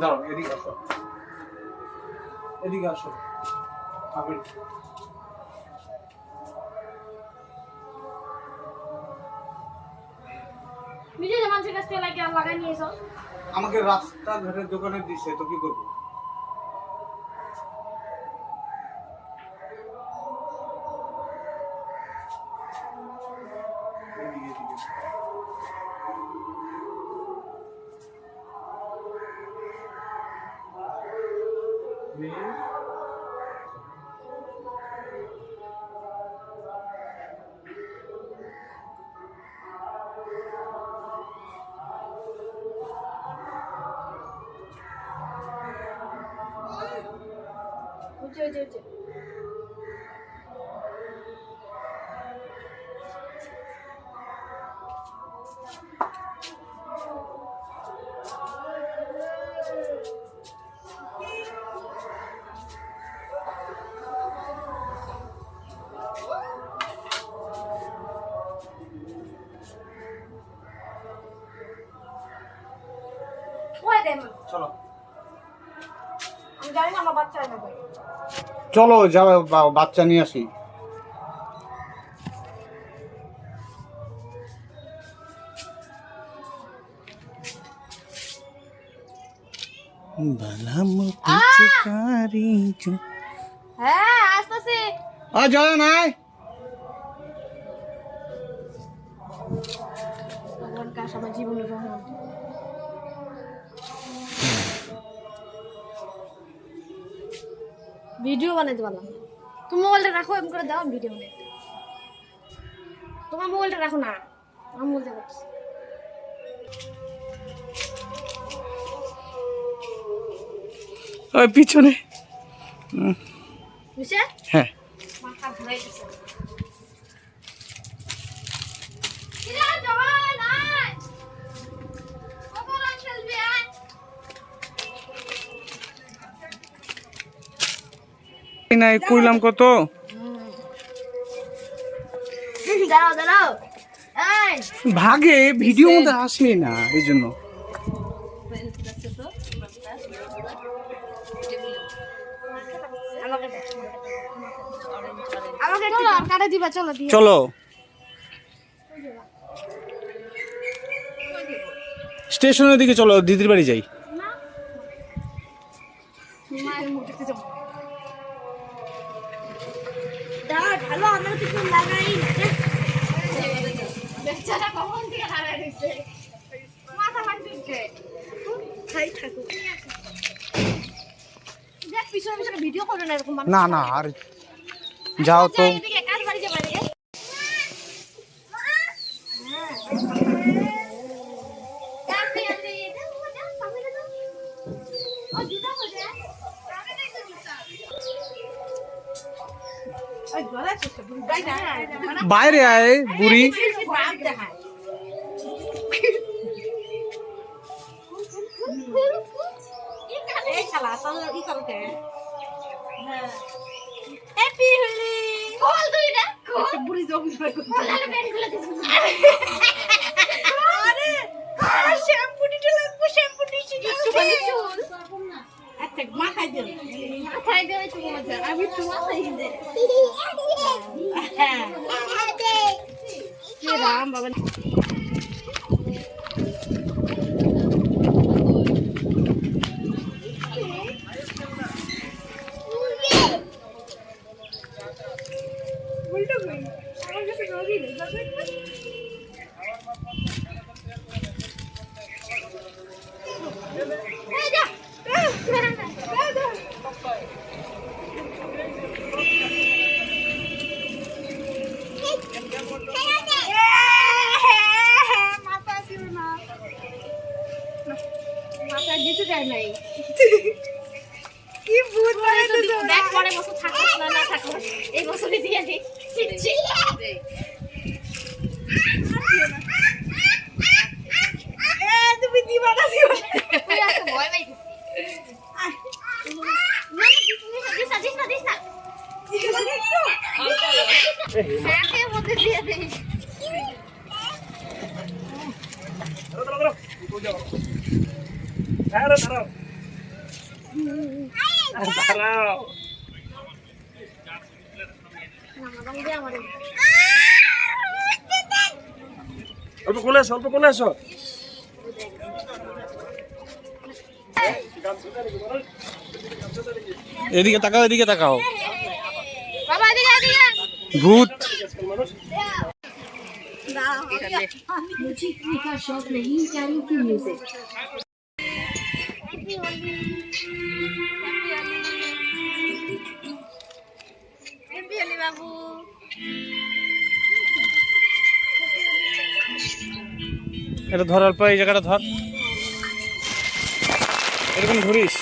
দাঁড়াও, এদিকে আসো, এদিকে আসো। আমাকে রাস্তাঘাটের দোকানে দিছে, তো কি করবো? চলো চলো, যাও বাচ্চা নিয়ে আসি। জয় নাই ভিডিও বানাইতে পারলাম। তুমি মোবাইলটা রাখো, এমন করে দাও, ভিডিও বানাই। তোমার মোবাইলটা রাখো না, আমার মোবাইলটা রাখছি। ওই পিছনে বুঝছে? হ্যাঁ, মাথা ঘুরাই দিছে। নাই কইলাম কত। দাঁড়াও দাঁড়াও, ভাগে ভিডিও মধ্যে আসে না, এই জন্য। চলো স্টেশনের দিকে, চলো দিদির বাড়ি যাই। ভিডিও করে না এরকম না না, আর যাও তো। বাইরে আয় বুড়ি। রাম বাবা কি ভূত বানাইতে দাও দেখ, পরে বছর থাকো না না থাকো, এই বছরই দিয়ে দিই। তুমি দিবা না, দিবা তুই আজকে ভয় পাইছিস। দিস না দিস না হ্যাঁ মধ্যে দিয়ে দে। দাঁড়াও। অল্প কোলে আসো, অল্প কোলে আসো। এদিকে তাকাও, এদিকে তাকাও। বাবা এদিকে এদিকে ভূত। मुझे का शौक नहीं कैरोकी म्यूजिक হ্যাপি হোলি বাবু। এটা ধর, অল্প এই জায়গাটা ধর, এরকম ধরিস।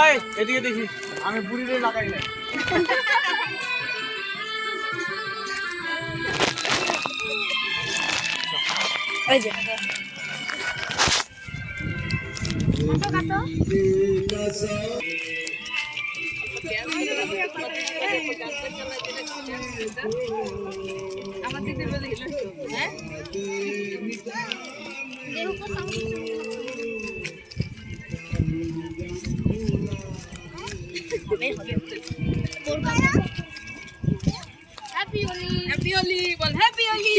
আয় এদিকে দেখিস, আমি বুড়িরে লাগাই নাই। ওই যে কাটো আমার দিদি বলে হ্যাঁ हैप्पी होली हैप्पी होली बोल हैप्पी होली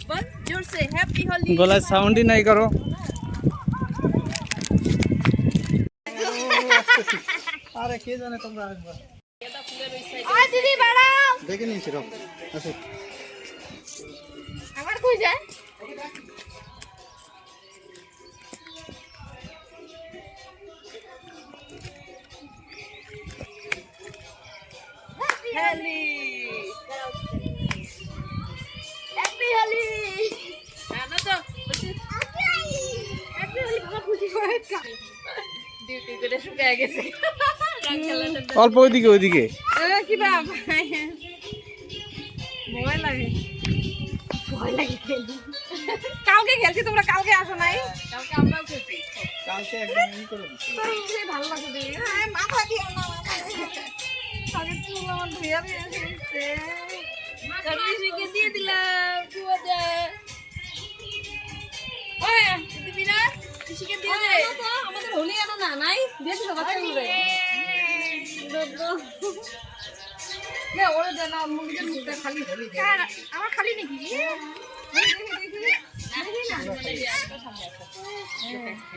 बोल जोर से हैप्पी होली গলায় সাউন্ডই নাই করো। আরে কে জানে, তোমরা আসবা। आ दीदी बाड़ाओ দেখে নিয়েছি, রক আসো। আমার কই যায় हैप्पी हैप्पी होली ना तो हैप्पी होली बाबा खुशी করে কা ডিউটি করে শুকিয়ে গেছে খেলাটা অল্প ওইদিকে, ওইদিকে। কি বাবা ভয় লাগে ভয় লাগে খেলি কালকে খেলছি তোমরা কালকে আসো নাই কালকে আমরাও খেলছি কালকে একদম ই করে দিছি। তোর ভালো লাগে দিদি হ্যাঁ মাথা দিও না আগে চুল আমার ধুইয়া দিয়েছে সার্ভিসিকে দিয়ে দিলাম কি মজা ওই দিবি না শিখে দিয়ে দে আমাদের হোলি আনো না নাই দিয়েছি সবাই মিলে নে ওরে দে না মুখের মুখটা খালি হোলি দে আমার খালি নাকি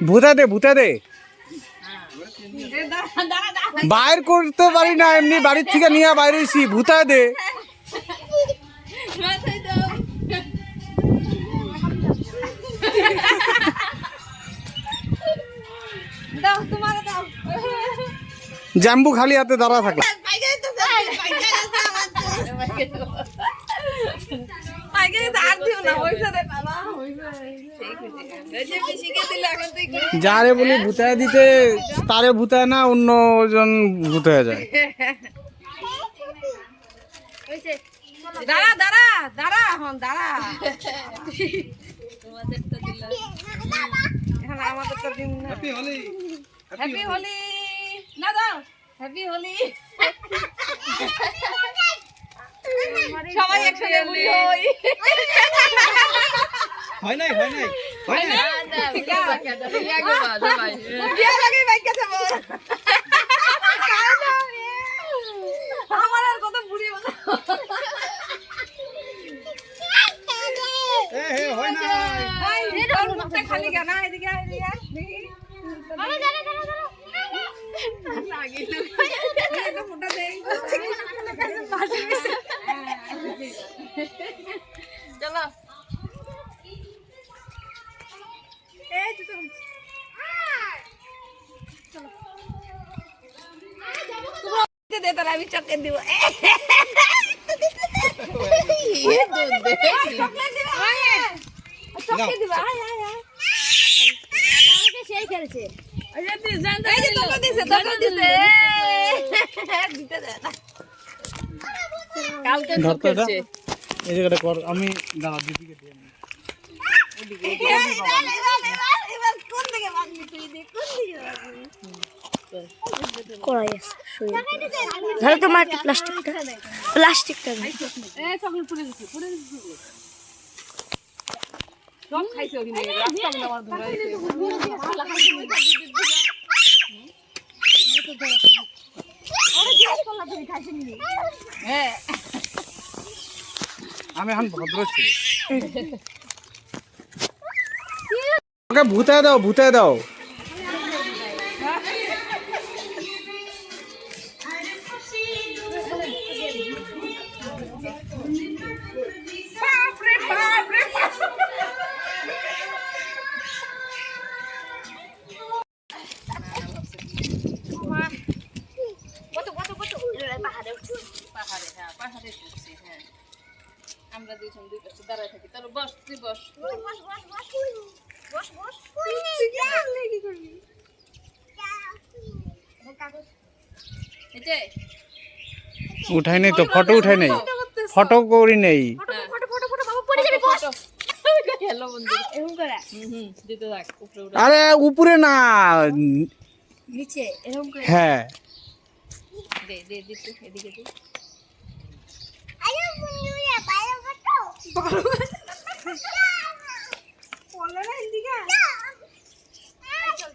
ভূতা দে, ভূতা দে। বাইর করতে পারি না, এমনি বাড়ির থেকে নিয়ে বাইরে এসি। ভূতা দে। দাও তোমার দাও জাম্বু খালি হাতে দাঁড়া থাকলো। যারে বলি ভূতায় দিতে, তারে ভূতায় না, অন্য জন ভূতায় যায়। দাঁড়া দাঁড়া দাঁড়া হন দাঁড়া এখন আমাদেরটা দিন না হ্যাপি হোলি না দাও হ্যাপি হোলি সবাই একসাথে বলি হই হয় নাই, হয় নাই, হয় নাই। বিয়া লাগে বাইক কাছে বল আমার আর কত বুড়ি বল এ হে, হয় নাই। খালি গানা এদিকে এদিকে দেখি বাবা জানা জানা জানা লাগিল এটা ফটো দেই চলো এই তো চলো দে তাহলে আমি চকলেট দিব চকলেট দিব আয় আয় আয় আমাকে সেই করেছে আরে তুই জানতে এই যে তোকে দিছে দিতে দে না কালকে তো ধরতে দা। খেলছে এই জায়গাটা কর, আমি দাঁড়া দিদিকে দিয়ে নিই। এবার কোন দিকে ভাগবি তুই দেখ কোন দিকে ভাগবি কড়াই আছে ধরো তোমার প্লাস্টিকটা এ চকলেট পুড়ে গেছে সব খাইছে ওখানে রাস্তা মনে আমার হ্যাঁ আমি এখন ভদ্র ছি ওকে ভূতায় দাও পাহাড়ে উঠছি হ্যাঁ আমরা দুইজন দুই পাশে দাঁড়ায় থাকি তাহলে বস তুই বস উঠাই নাই তো ফটো উঠাই নাই ফটো করি নেই হ্যালো বন্ধু এরকম করে দিতে থাক উপরে উঠে আরে উপরে না নিচে এরকম করে হ্যাঁ দে দিতে এদিকে দে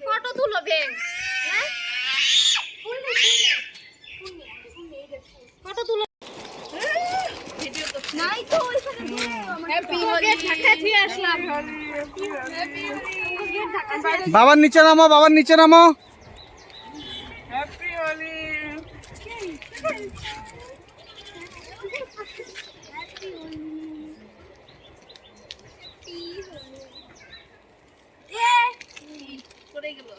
ফটো তুলো বেন ফটো তুলো নাই তো ওইখানে হ্যাপি হোলি ঢাকা দিয়ে আসলাম বাবার নিচে নামো হ্যাপি হোলি পড়ে গেল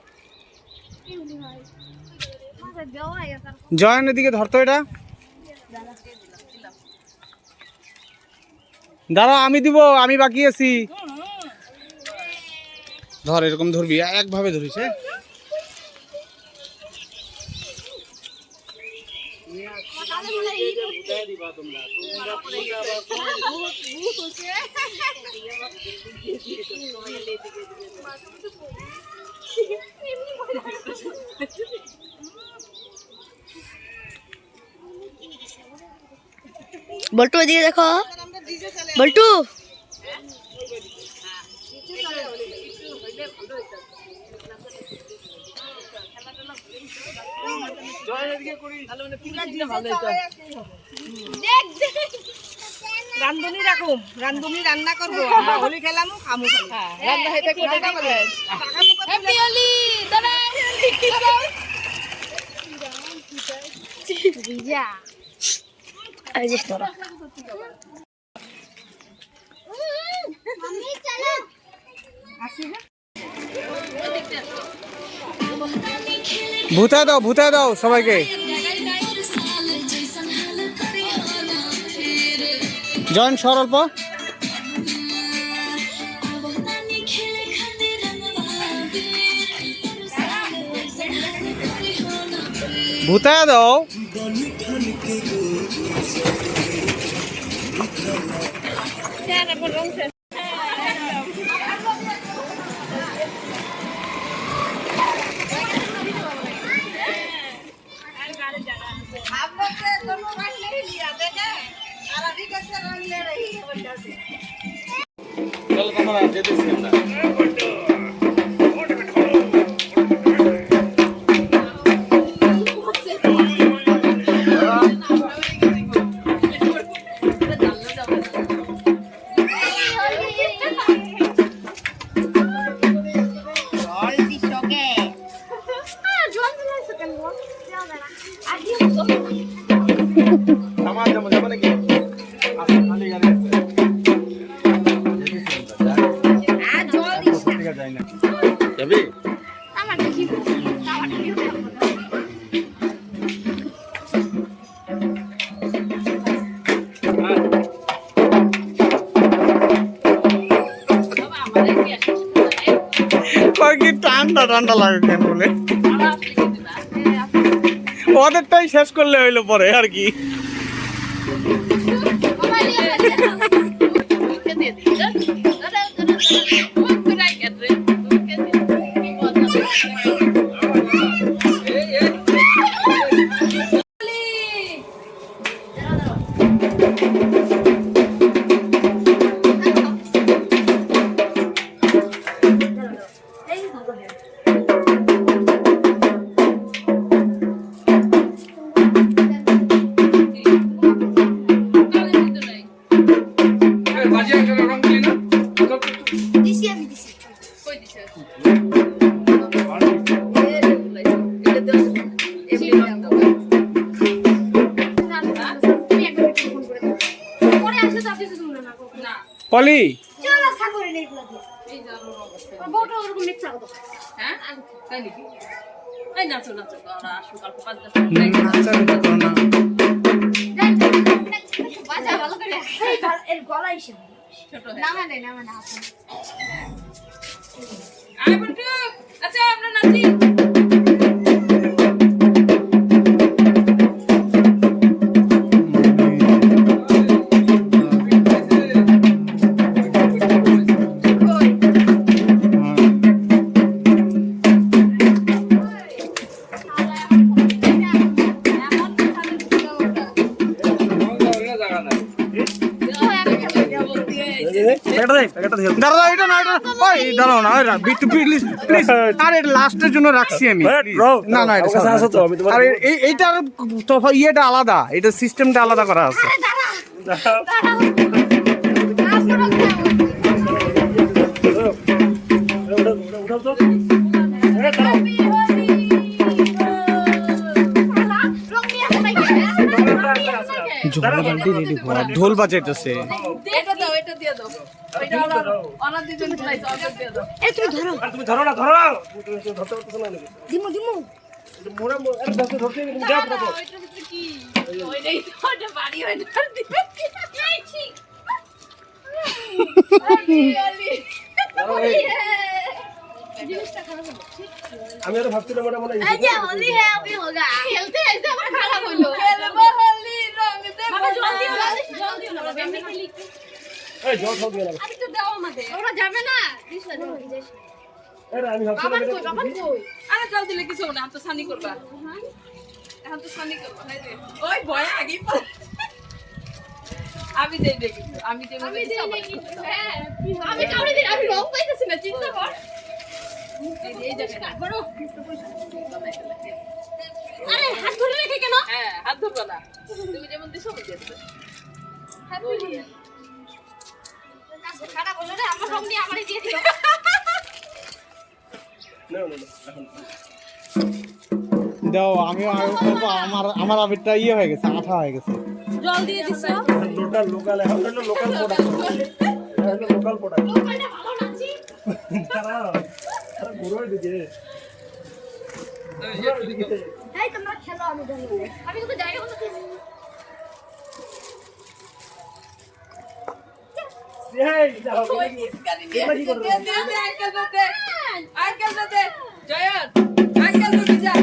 জয়নের দিকে ধরতো এটা দাঁড়াও আমি দিব আমি বাকি আছি ধর এরকম ধরবি একভাবে ধরিস হ্যাঁ বল্টু এদিকে দেখো বল্টু রান্ধুনি রাখুম রান্ধুনি রান্না করবো আমরা হোলি খেলাম খামু খালি রান্না হইতে কোটা বলে হ্যাপি হোলি দাদা রিজা এই যে তোরা मम्मी चलो ভূতায় দাও সবাইকে জয়েন সর অল্প ভূতায় দাও आप लोग से दोनों रंग नहीं लिया देखे और अभी कैसे रंग ले रही है बच्चा से চল ক্যামেরা যেতেছি আমরা আমার যাবো নাকি আসলে খালি গাড়ি আছে যাই না যাবি কি ঠান্ডা লাগে কেন বলে ওদেরটাই শেষ করলে হইলো পরে আর কি পলি চলো সাগরে নেই গুলো দিয়ে এই যে আমার অবস্থা। বউটা ওরকম মিথ্যা কথা হ্যাঁ তাই নাকি এই নাচো নাচো ওরা আসুক অল্প 5-10 আচ্ছা এটা করো না বাজা ভালো করে এর গলা এসে ছোট হয়ে নামা না আয় বন্ধু আচ্ছা আমরা নাচি প্যাকেটটা দিয়ে দাঁড়াও এটা না এটা ওই দাঁড়াও না ওই বিট্টু প্লিজ প্লিজ আর এটা লাস্টের জন্য রাখছি আমি Wait, please। bro, না না এটা আমার কাছে আছে তো, আমি তোমার- আর এইটার ইয়েটা আলাদা এটা সিস্টেমটা আলাদা করা আছে উঠাও তো ঢোল বাজাইতেছে এটা দিয়ে দাও ওইটা ওরা দুজন খেলাইছে ওটা দিয়ে দাও এই তুমি ধরো আর তুমি ধরো না ধরো তুমি ধরতে পারতেছ না নাকি দিমু মোড়া আরে ধরতে ধরতে যাও ধরো ওইটার ভিতরে কি ওইটাই তো ওটা বাড়ি হয় না দিয়েছি আমি আর ভাবছিলাম ওটা মনে হয় আচ্ছা হোলি है अभी होगा খেলতে এসে আমার খারাপ হলো খেলবো হোলি রং দে বাবা জল দিও না এমনি খেলি এই জল খাও দিয়ে না আরে তো দাও আমাদের ওরা যাবে না প্লিজ না যাবে আরে আমি ভাবছিলাম আরে জল দিলে কিছু হবে না আমি তো সানি করবা এখন তো সানি করবা হাই রে ওই ভয় আগেই পড়ে আমি দেই দেখি আমি দেই হ্যাঁ আমি কাউরে দিন আমি রং পাইতেছি না চিন্তা কর এই দেখেন বড় আরে হাত ধরে রেখে কেন হ্যাঁ হাত ধরবা না তুমি যেমন দিছো আমি দিয়েছি হাত ধরে কাছে খারাপ হলো রে আমার রং নিয়ে আমারই দিয়ে দিল না না এখন দাও আমি আমার আমার আবিরটা ইয়ে হয়ে গেছে আঠা হয়ে গেছে জল দিয়ে দিছো লোকাল এখন হলো লোকাল প্রোডাক্ট এখন লোকাল প্রোডাক্ট লোকালটা ভালো নাচি দাঁড়াও আরে ঘুরো দিকে এই তোমরা খেলো আমি জানি আমি তো জায়গা মতো এই যাও ওই ইসকানি দিয়ে দে আঙ্কেল দে আঙ্কেল দে জয়ন আঙ্কেল দে যা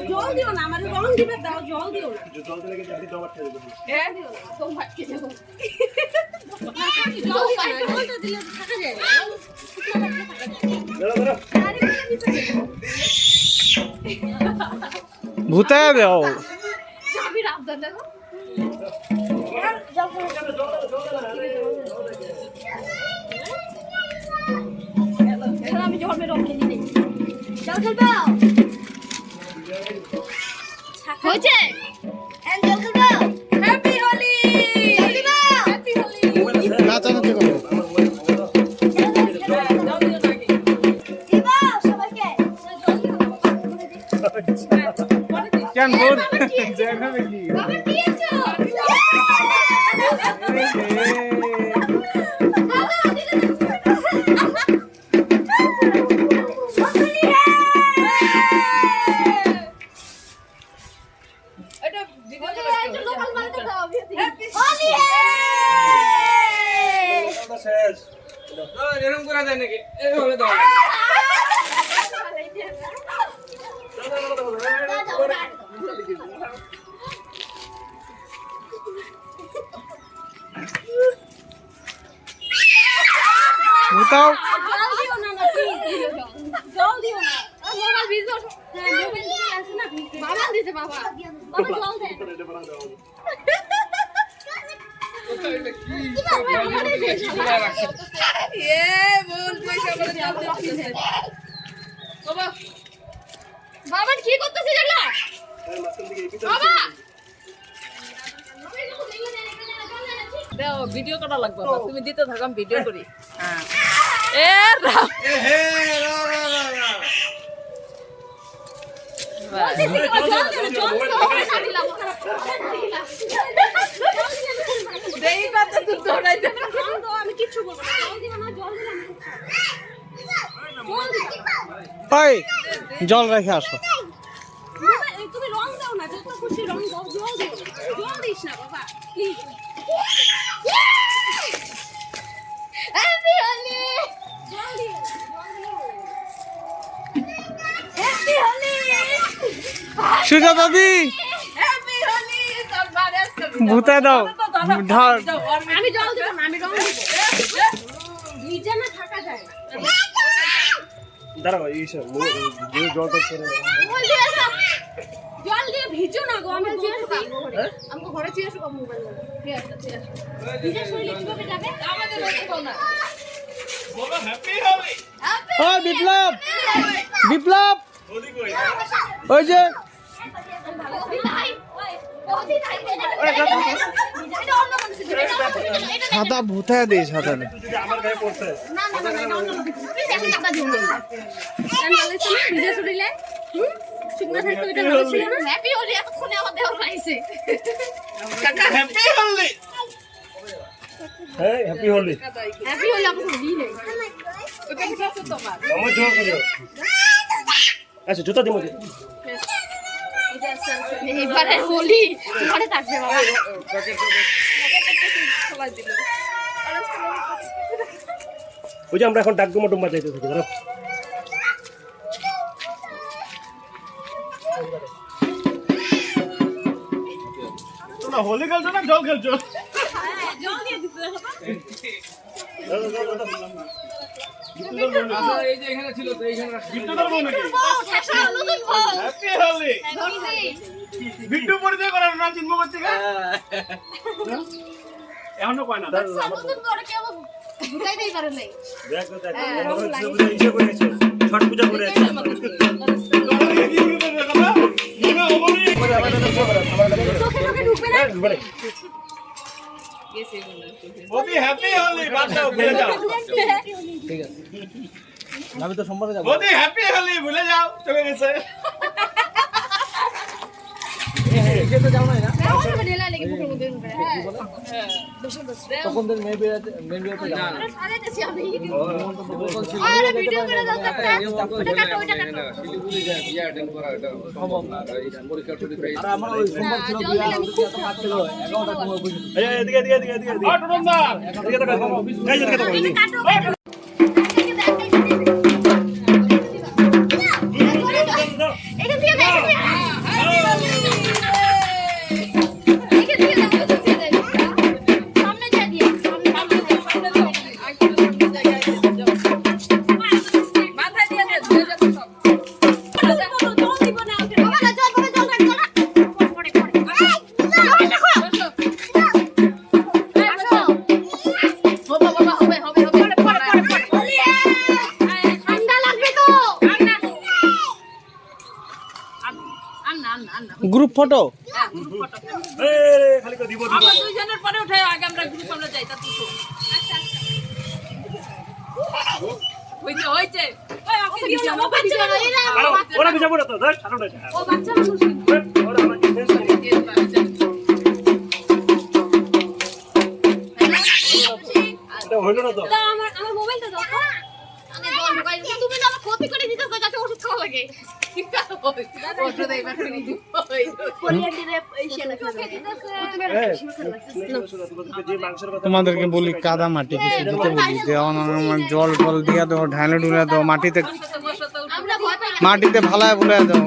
জল দিও না আমার রং দিবে দাও জল দিও না জল দিলে কি জানি তোমার ঠেলে দেবো হ্যাঁ তো ভাটকে যাবো জল পাইতে বলতে দিলে থাকা যায় ধরো ধরো ভূতায় দাও আমি রাবদান দেখো আমি যখন রং খেলি নেই জল খেলবো হয়েছে জল খেলবো হ্যাপি হোলি হ্যাপি হোলি নাচানাচি করো জল দিও না আগে দিবা সবাইকে কেন বোন যেভাবে কি বাবা দিয়েছো এটা ভিডিও লোকাল মালটা দাও হ্যাপি হোলি কথা শেষ এরকম করা যায় নাকি এভাবে দাও ভূতাও জল দিও না না প্লিজ জল দিও না মোবাইল ভিজো হ্যাঁ মোবাইল দিকে আছে না বাবা দিছে বাবা বাবা জল দে এ বল পয়সা বলে জল দিতেছে বাবা বাবা কি করতেছিস এগুলা বাবা দাও ভিডিও করা লাগবে না তুমি দিতে থাকো আমি ভিডিও করি হ্যাঁ এ রাম দেই পাতা তুই দৌড়াইতে আমি কিচ্ছু বলবো না জল দিবা না জল দিলাম ওই জল রেখে আসো। তুমি রং দাও না যত খুশি রং দাও জল দিও জল দিস না বাবা প্লিজ হ্যাপি হোলি জল দিও হ্যাপি হোলি সুজাতা দি হ্যাপি হোলি তোর বারে আজকে ভূতে দাও ঢাল। আমি জল দেব না আমি রং দেব নিচে না থাকা যায় না দাঁড়াও এই সব জল তো করে জল দিয়ে ভিজো না গো আমি বলছি আমাকে ঘরে চেয়ে আসো মোবাইল ঠিক আছে ঠিক আছে ভিজে শরীরে কিভাবে যাবে আমাদের রকম না বলো হ্যাপি হোলি ওই বিপ্লব বিপ্লব ওই যে ছাতা ভূতে দে ছাতা দে। তুই যদি আমার গায়ে পড়তে ভিজে শরীরে শুকনো থাকতে ওইটা ভালো ছিল না হ্যাপি হোলি এতক্ষণে আমার দেহ পাইছে কাকা হ্যাপি হোলি হ্যাঁ হ্যাপি হোলি হ্যাপি হোলি আমাকে দিই নেই ওটা কি আছে তোমার আমার জোর করিও আচ্ছা জুতা দিমু এবারে হোলি ঘরে থাকবে বাবা সবাই দিল ওই যে আমরা এখন ডাক ডুমা ডুম্বা যাইতে থাকি দাঁড়াও তোমরা হোলি খেলছো না জল খেলছো জল দিয়ে দিতে এই যে এখানে ছিল তো এইখানে বিট্টুদার বউ নাকি নতুন বউ হ্যাপি হোলি বিট্টু পরিচয় করার না চিনব করতে এখনো কয় না নতুন বড় কেউ ঢুকাইতেই পারে নাই দেখ দেখ আমরা ইচ্ছে করেছে ছট পূজা করেছে চোখে চোখে ঢুকবে না হ্যাপি হোলি বাদ দাও ভুলে যাও ঠিক আছে আমি তো সোমবারে যাবো। বদি হ্যাপি হোলি ভুলে যাও চলে গেছে যেতে যাও না না ওটা ঢেলা লেগে মুখের মধ্যে ঢুকে তখন তো মেয়ে বেরাতে যাও না। আরে দেশি আমি আরে ভিডিও করে দাও তো একটা ওটা কাটো ওটা কাটো শিলিগুড়ি যায় বিয়ে অ্যাটেন্ড করা এটা সম্ভব না এই পরীক্ষা ছুটি পেয়ে আর আমার ওই সোমবার ছিল জল বিয়ে দিলে আমি আমাদের এত কাজ ছিল 11টা সময় বসে এই এদিকে এদিকে এদিকে এদিকে এদিকে এদিকে তাকাও এই যে তাকাও এই কাটো এখান থেকে দেখ সামনে যা দিয়ে মাথায় দিয়ে দে ধুয়ে যাবে সব জল দিব না বাবা না জল পড়ে জল রাখো না পড়ে পড়ে বাবা বাবা হবে হবে হবে পড়ে পড়ে পড়ে ঠান্ডা লাগবে তো আন্না আন্না আন্না গ্রুপ ফটো এই খালি করে দিব দিব আমরা দুইজনের পরে উঠে আগে আমরা গ্রুপ আমরা যাই তা তুই হইছে হইছে ওই ওকে দিছে ও বাচ্চা মানুষ আরে ওরা বিজাবো না তো ধর ছাড়ো না ও বাচ্চা মানুষ ওরা আমার শেষ নাই এটা হইলো না তো দাও আমার মোবাইলটা দাও তো আমি জল ঢুকাই দিই তুমি তো আমার ক্ষতি করে দিতে কই যাতে ওষুধ খাওয়া লাগে ওষুধ এইবার করে দিব কোরিয়ান দিলে এই শেলা চোখে দিতেছে যে মাংসের কথা তোমাদেরকে বলি কাদা মাটি কিছু দিতে বলি দেওয়া না জল টল দিয়ে দাও ঢালে ডুলে দাও মাটিতে আমরা ভয় পাই মাটিতে ভালায় ভুলে দাও।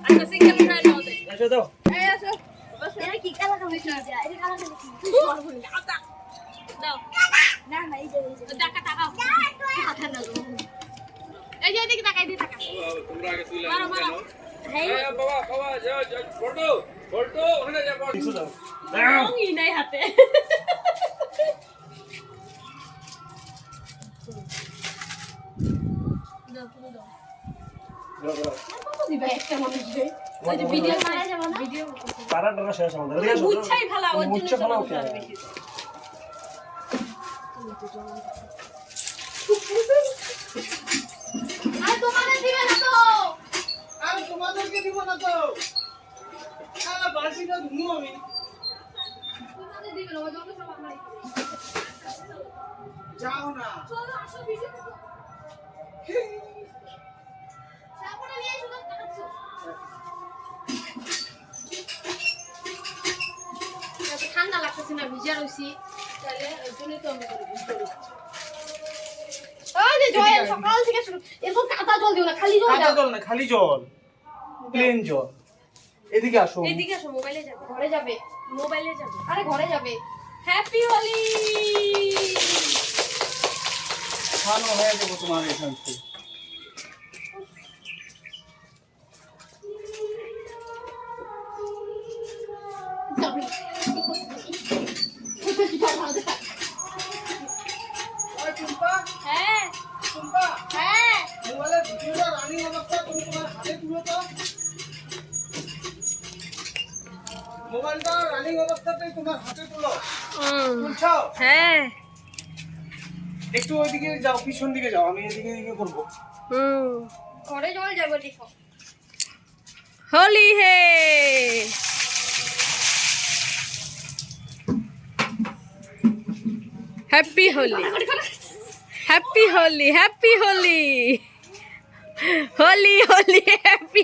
আচ্ছা সিঙ্গেল ফ্রাই নাও দে এসে দাও এই আসো এরা কি কালা কালা হইছে এটা কালা কালা দাও না না এই যে টাকা টাকা টাকা না এই যে এদিকে টাকা দিয়ে টাকা তোমরা আগে তুই মারো মারো বাবা বাবা যা যা ফটো ফটো ওখানে যা কিছু দাও রঙই নাই হাতে দাও তুমি দাও দিবা একটা মানুষ রে ওই যে ভিডিও বানায় যাবে না ভিডিও তারা টাকা শেষ আমাদের এদিকে আসো মুচ্ছাই ভালো ওর জন্য মুচ্ছা ফেলাও কে আর তোমাদের দিবে রয়েছি না ভিজা রয়েছি তাহলে ওই জন্যই তো আমি করি জল সকাল থেকে শুরু এরকম কাদা জল দিও না খালি জল কাঁচা দাও জল না, খালি জল, প্লেন জল। এদিকে আসো। এদিকে আসো মোবাইলে যাবে ঘরে যাবে মোবাইলে যাবে আরে ঘরে যাবে হ্যাপি হোলি খানো হয়ে যাবো তোমার এখান থেকে। যাবে ওই টুম্পা, হ্যাঁ টুম্পা, হ্যাঁ মোবাইলের ভিডিওটা রানিং অবস্থা তুমি তোমার হাতে তুলো তো। মোবাইলটা রানিং অবস্থাতেই তোমার হাতে তুলো। তুলছো? হ্যাঁ একটু ওইদিকে যাও, পিছন দিকে যাও, আমি এদিকে করবো। ঘরে জল যাবে দেখো होली है happy Holi happy Holi happy Holi Holi Holi happy